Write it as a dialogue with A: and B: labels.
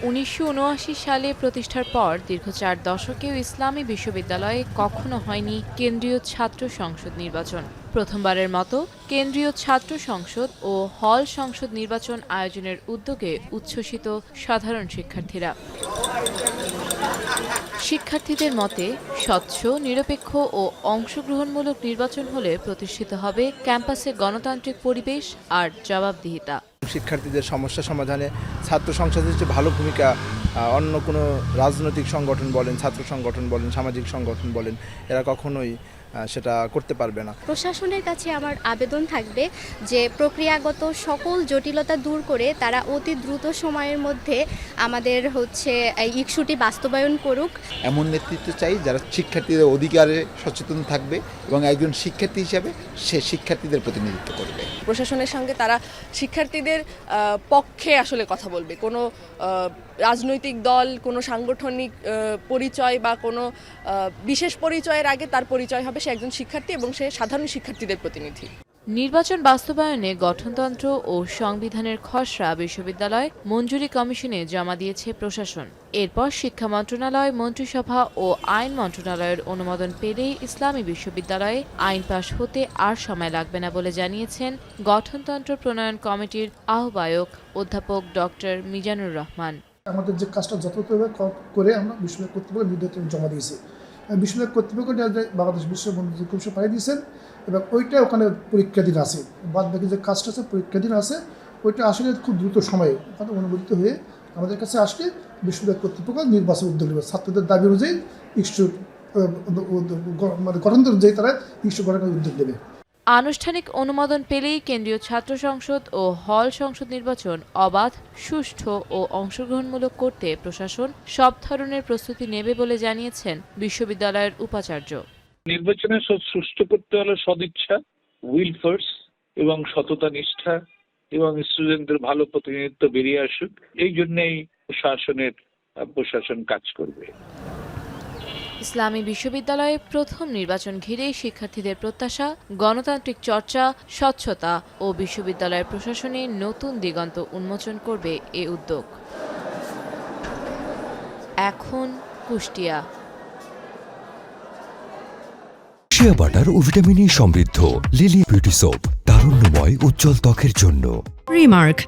A: 1979 সালে প্রতিষ্ঠার পর দীর্ঘ 4 দশকেও ইসলামী বিশ্ববিদ্যালয়ে কখনো হয়নি কেন্দ্রীয় ছাত্র সংসদ নির্বাচন। প্রথমবারের মতো কেন্দ্রীয় ছাত্র সংসদ ও হল সংসদ নির্বাচন আয়োজনের উদ্যোগে উচ্ছ্বসিত সাধারণ শিক্ষার্থীরা। শিক্ষার্থীদের মতে, স্বচ্ছ, নিরপেক্ষ ও অংশগ্রহণমূলক নির্বাচন হলে প্রতিষ্ঠিত হবে ক্যাম্পাসে গণতান্ত্রিক পরিবেশ আর জবাবদিহিতা।
B: শিক্ষার্থীদের সমস্যা সমাধানে ছাত্র সংসদের যে ভালো ভূমিকা অন্য কোনো রাজনৈতিক সংগঠন বলেন, ছাত্র সংগঠন বলেন, সামাজিক সংগঠন বলেন, এরা কখনোই সেটা করতে পারবে না।
C: প্রশাসনের কাছে আমার আবেদন থাকবে যে প্রক্রিয়াগত সকল জটিলতা দূর করে তারা অতি দ্রুত সময়ের মধ্যে আমাদের এই ইস্যুটি বাস্তবায়ন করুক।
D: এমন নেতৃত্ব চাই যারা শিক্ষার্থীদের অধিকারে সচেতন থাকবে এবং একজন শিক্ষার্থী হিসাবে সে শিক্ষার্থীদের প্রতিনিধিত্ব করবে।
E: প্রশাসনের সঙ্গে তারা শিক্ষার্থীদের পক্ষে আসলে কথা বলবে। কোনো রাজনৈতিক দল, কোনো সাংগঠনিক পরিচয় বা কোনো বিশেষ পরিচয়ের আগে তার পরিচয় হবে সে একজন শিক্ষার্থী এবং সে সাধারণ শিক্ষার্থীদের প্রতিনিধি।
A: নির্বাচন বাস্তবায়নে গঠনতন্ত্র ও সংবিধানের খসড়া বিশ্ববিদ্যালয় মঞ্জুরি কমিশনে জমা দিয়েছে প্রশাসন। এরপর শিক্ষা মন্ত্রণালয়, মন্ত্রিসভা ও আইন মন্ত্রণালয়ের অনুমোদন পেলেই ইসলামী বিশ্ববিদ্যালয়ে আইন পাশ হতে আর সময় লাগবে না বলে জানিয়েছেন গঠনতন্ত্র প্রণয়ন কমিটির আহ্বায়ক অধ্যাপক ডক্টর মিজানুর রহমান।
F: আমাদের যে কাজটা যথাযথভাবে করে আমরা বিশ্ববিদ্যালয় কর্তৃপক্ষ নির্ধারিত জমা দিয়েছি। বিশ্ববিদ্যালয় কর্তৃপক্ষ বাংলাদেশ বিশ্ব মঞ্জুরি কমিশন পাঠিয়ে দিয়েছেন এবং ওইটা ওখানে পরীক্ষাধীন আছে। বাদ বাকি যে কাজটা আছে পরীক্ষাধীন আছে, ওইটা আসলে খুব দ্রুত সময়ে ওখানে অনুমোদিত হয়ে আমাদের কাছে আসলে বিশ্ববিদ্যালয় কর্তৃপক্ষ নির্বাচন উদ্যোগ নেবে। ছাত্রদের দাবি অনুযায়ী ইস্যু গঠন অনুযায়ী তারা ইস্যু গঠনের উদ্যোগ নেবে।
A: আনুষ্ঠানিক অনুমোদন পেলেই কেন্দ্রীয় ছাত্র সংসদ ও হল সংসদ নির্বাচন অবাধ, সুষ্ঠু ও অংশগ্রহণমূলক করতে প্রশাসন সব ধরনের প্রস্তুতি নেবে বলে জানিয়েছেন বিশ্ববিদ্যালয়ের উপাচার্য।
G: নির্বাচনের সুষ্ঠু করতে হলে সদিচ্ছা, উইল ফোর্স এবং সততা নিষ্ঠা এবং স্টুডেন্টদের ভালো প্রতিনিধিত্ব বেরিয়ে আসুক, এই জন্যই প্রশাসন কাজ করবে।
A: ইসলামী বিশ্ববিদ্যালয়ে প্রথম নির্বাচন ঘিরে শিক্ষার্থীদের প্রত্যাশা, গণতান্ত্রিক চর্চা, স্বচ্ছতা ও বিশ্ববিদ্যালয়ের প্রশাসনে নতুন দিগন্ত উন্মোচন করবে এ উদ্যোগ। এখন কুষ্টিয়া।
H: শিয়া বাটার ও ভিটামিন ই সমৃদ্ধ লিলি বিউটি সোপ, তারুণ্যময় উজ্জ্বল ত্বকের জন্য।
I: রিমার্ক,